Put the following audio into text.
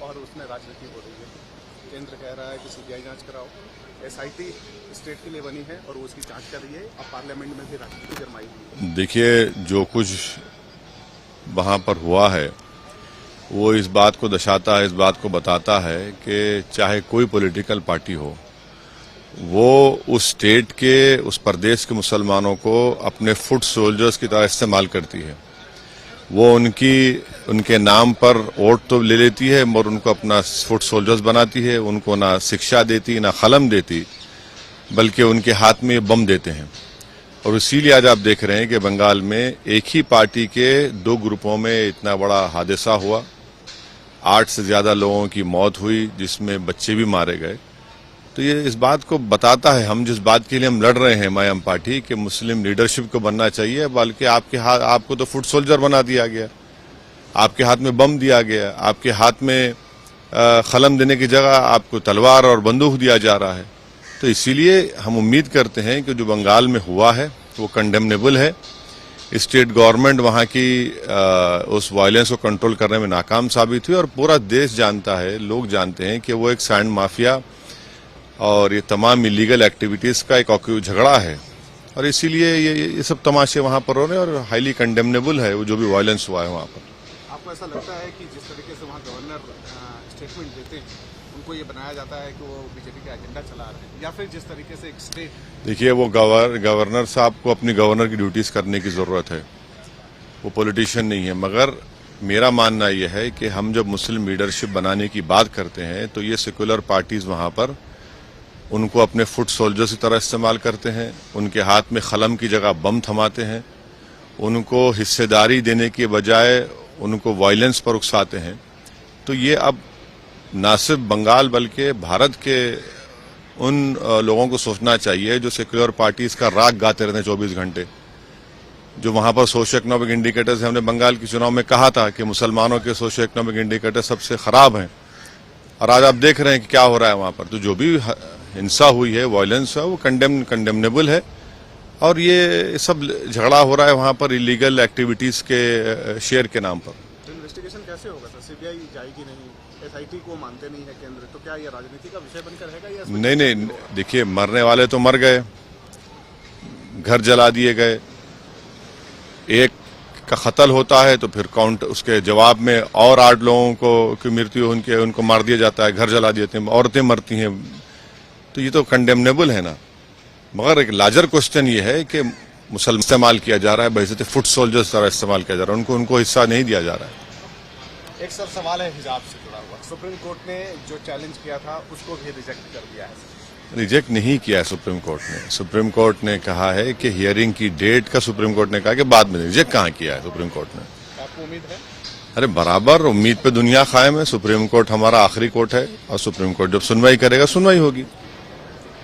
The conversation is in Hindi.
और उसमें राजनीति हो रही है। केंद्र कह रहा है कि सीबीआई जांच कराओ, एसआईटी स्टेट के लिए बनी है और वो उसकी जांच कर रही है। अब पार्लियामेंट में भी राजनीति गरमाई हुई है। देखिए, जो कुछ वहां पर हुआ है वो इस बात को दर्शाता है, इस बात को बताता है कि चाहे कोई पॉलिटिकल पार्टी हो, वो उस स्टेट के, उस प्रदेश के मुसलमानों को अपने फुट सोल्जर्स की तरह इस्तेमाल करती है। वो उनके नाम पर वोट तो ले लेती है और उनको अपना फुट सोल्जर्स बनाती है। उनको ना शिक्षा देती, ना कलम देती, बल्कि उनके हाथ में बम देते हैं। और इसीलिए आज आप देख रहे हैं कि बंगाल में एक ही पार्टी के दो ग्रुपों में इतना बड़ा हादसा हुआ, 8 से ज्यादा लोगों की मौत हुई, जिसमें बच्चे भी मारे गए। तो ये इस बात को बताता है, हम जिस बात के लिए हम लड़ रहे हैं मायाम पार्टी, कि मुस्लिम लीडरशिप को बनना चाहिए, बल्कि आपको तो फुट सोल्जर बना दिया गया, आपके हाथ में बम दिया गया, आपके हाथ में कलम देने की जगह आपको तलवार और बंदूक दिया जा रहा है। तो इसीलिए हम उम्मीद करते हैं कि जो बंगाल में हुआ है वो कंडेमनेबल है। स्टेट गवर्नमेंट वहां की उस वायलेंस को कंट्रोल करने में नाकाम साबित हुई और पूरा देश जानता है, लोग जानते हैं कि वो एक सैंड माफिया और ये तमाम इलीगल एक्टिविटीज का एक झगड़ा है। और इसीलिए ये सब तमाशे वहां पर हो रहे हैं और हाईली कंडेमनेबल है वो जो भी वायलेंस हुआ है वहां पर। आपको ऐसा लगता है कि जिस तरीके से वहाँ गवर्नर स्टेटमेंट देते हैं, उनको ये बनाया जाता है कि वो बीजेपी का एजेंडा चला रहे हैं, या फिर जिस तरीके से एक स्टेट? देखिए, वो गवर्नर साहब को अपनी गवर्नर की ड्यूटीज करने की जरूरत है, वो पॉलिटिशियन नहीं है। मगर मेरा मानना यह है कि हम जब मुस्लिम लीडरशिप बनाने की बात करते हैं तो ये सेकुलर पार्टीज वहां पर उनको अपने फुट सोल्जर्स की तरह इस्तेमाल करते हैं, उनके हाथ में कलम की जगह बम थमाते हैं, उनको हिस्सेदारी देने के बजाय उनको वायलेंस पर उकसाते हैं। तो ये अब न सिर्फ बंगाल बल्कि भारत के उन लोगों को सोचना चाहिए जो सेक्युलर पार्टीज का राग गाते रहते हैं 24 घंटे। जो वहां पर सोशियो इकोनॉमिक इंडिकेटर्स हैं, हमने बंगाल के चुनाव में कहा था कि मुसलमानों के सोशियो इकोनॉमिक इंडिकेटर सबसे खराब हैं, और आज आप देख रहे हैं कि क्या हो रहा है वहां पर। तो जो भी हिंसा हुई है, वायलेंस है, वो कंडेमनेबल है। और ये सब झगड़ा हो रहा है वहां पर इलीगल एक्टिविटीज के शेयर के नाम पर। तो इन्वेस्टिगेशन कैसे होगा सर? सीबीआई जाएगी नहीं, एसआईटी को मानते नहीं है केंद्र, तो क्या ये राजनीति का विषय बनकर रहेगा या? नहीं, देखिए, मरने वाले तो मर गए, घर जला दिए गए, एक का कत्ल होता है तो फिर काउंट उसके जवाब में और 8 लोगों की मृत्यु उनको मार दिया जाता है, घर जला देते हैं, औरतें मरती हैं। तो ये तो कंडेमनेबल है ना। मगर एक लार्जर क्वेश्चन ये है कि मुसलमान इस्तेमाल किया जा रहा है, बहसते फुट सोल्जर्स तरह इस्तेमाल किया जा रहा है, उनको हिस्सा नहीं दिया जा रहा है। एक सर सवाल है हिजाब से जुड़ा हुआ। सुप्रीम कोर्ट ने जो चैलेंज किया था उसको भी रिजेक्ट कर दिया है। रिजेक्ट नहीं किया है सुप्रीम कोर्ट ने। सुप्रीम कोर्ट ने कहा है कि हियरिंग की डेट का सुप्रीम कोर्ट ने कहा कि बाद में। रिजेक्ट कहाँ किया है सुप्रीम कोर्ट ने? आपको उम्मीद है? अरे बराबर उम्मीद पे दुनिया कायम है। सुप्रीम कोर्ट हमारा आखिरी कोर्ट है और सुप्रीम कोर्ट जब सुनवाई करेगा, सुनवाई होगी।